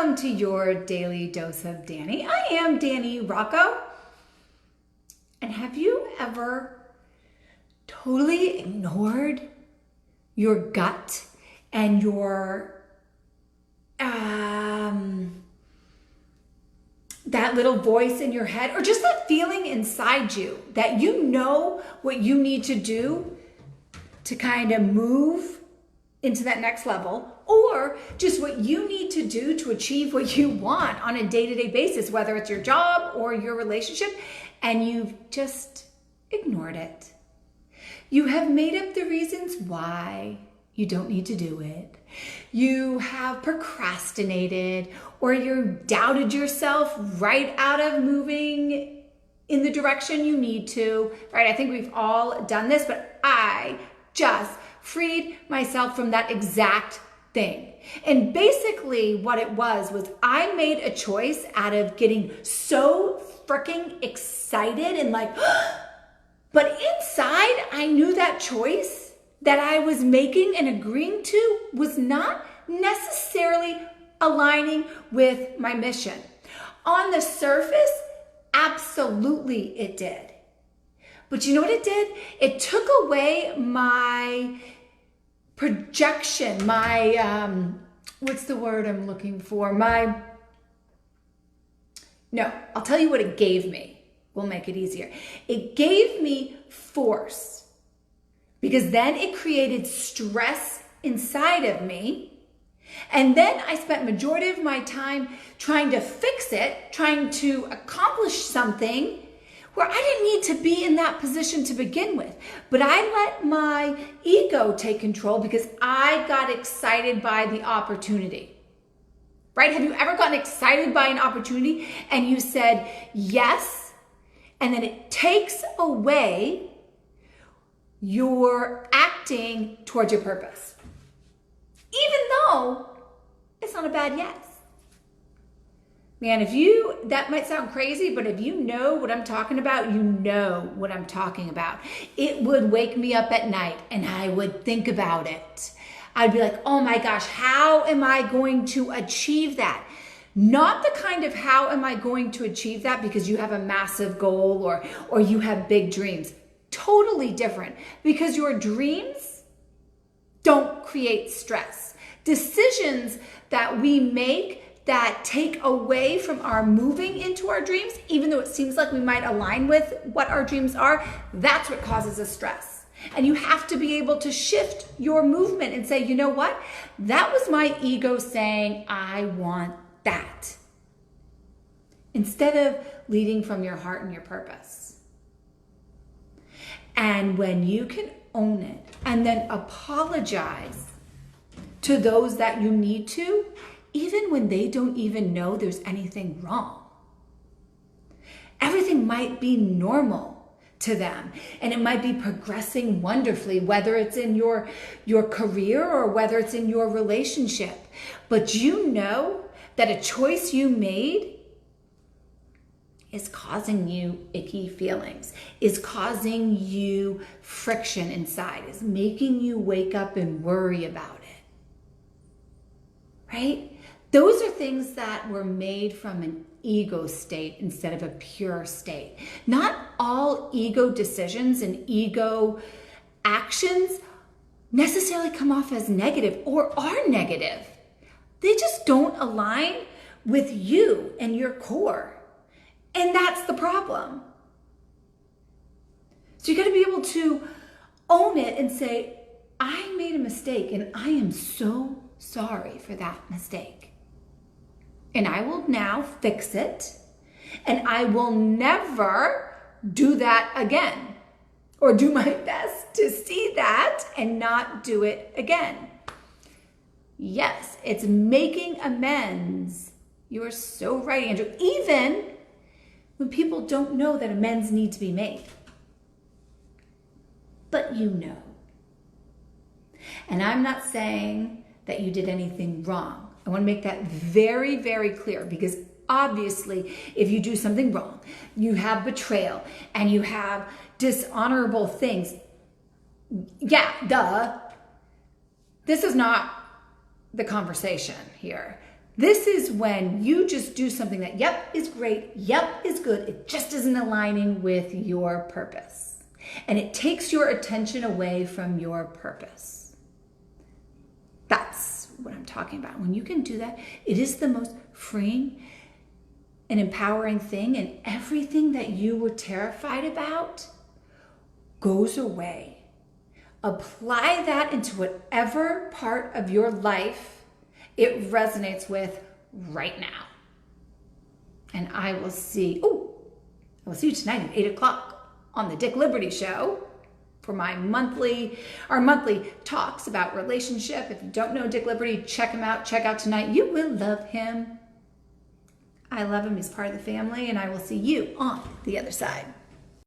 welcome to your daily dose of Dani. I am Dani Rocco. And have you ever totally ignored your gut and your that little voice in your head, or just that feeling inside you that you know what you need to do to kind of move into that next level, or just what you need to do to achieve what you want on a day-to-day basis, whether it's your job or your relationship, and you've just ignored it. You have made up the reasons why you don't need to do it. You have procrastinated, or you doubted yourself right out of moving in the direction you need to, right? I think we've all done this, but I just freed myself from that exact thing. And basically what it was I made a choice out of getting so freaking excited and like, but inside I knew that choice that I was making and agreeing to was not necessarily aligning with my mission. On the surface, absolutely it did. But you know what it did? It took away my projection, my, what's the word I'm looking for? I'll tell you what it gave me. We'll make it easier. It gave me force, because then it created stress inside of me. And then I spent majority of my time trying to fix it, trying to accomplish something where I didn't need to be in that position to begin with. But I let my ego take control because I got excited by the opportunity. Right? Have you ever gotten excited by an opportunity and you said yes, and then it takes away your acting towards your purpose, even though it's not a bad yes? Man, that might sound crazy, but if you know what I'm talking about, you know what I'm talking about. It would wake me up at night and I would think about it. I'd be like, oh my gosh, how am I going to achieve that? Not the kind of how am I going to achieve that because you have a massive goal or you have big dreams. Totally different, because your dreams don't create stress. Decisions that we make that take away from our moving into our dreams, even though it seems like we might align with what our dreams are, that's what causes us stress. And you have to be able to shift your movement and say, you know what? That was my ego saying, I want that. Instead of leading from your heart and your purpose. And when you can own it and then apologize to those that you need to, even when they don't even know there's anything wrong. Everything might be normal to them, and it might be progressing wonderfully, whether it's in your career or whether it's in your relationship. But you know that a choice you made is causing you icky feelings, is causing you friction inside, is making you wake up and worry about it, right? Those are things that were made from an ego state instead of a pure state. Not all ego decisions and ego actions necessarily come off as negative or are negative. They just don't align with you and your core. And that's the problem. So you got to be able to own it and say, I made a mistake and I am so sorry for that mistake. And I will now fix it, and I will never do that again, or do my best to see that and not do it again. Yes, it's making amends. You are so right, Andrew. Even when people don't know that amends need to be made. But you know. And I'm not saying that you did anything wrong. I want to make that very, very clear, because obviously if you do something wrong, you have betrayal and you have dishonorable things. Yeah, duh. This is not the conversation here. This is when you just do something that, yep, is great, yep, is good. It just isn't aligning with your purpose. And it takes your attention away from your purpose. That's what I'm talking about. When you can do that, it is the most freeing and empowering thing, and everything that you were terrified about goes away. Apply that into whatever part of your life it resonates with right now. And I will see you tonight at 8 o'clock on the Dick Liberty Show for our monthly talks about relationship. If you don't know Dick Liberty, check him out. Check out tonight. You will love him. I love him. He's part of the family, and I will see you on the other side.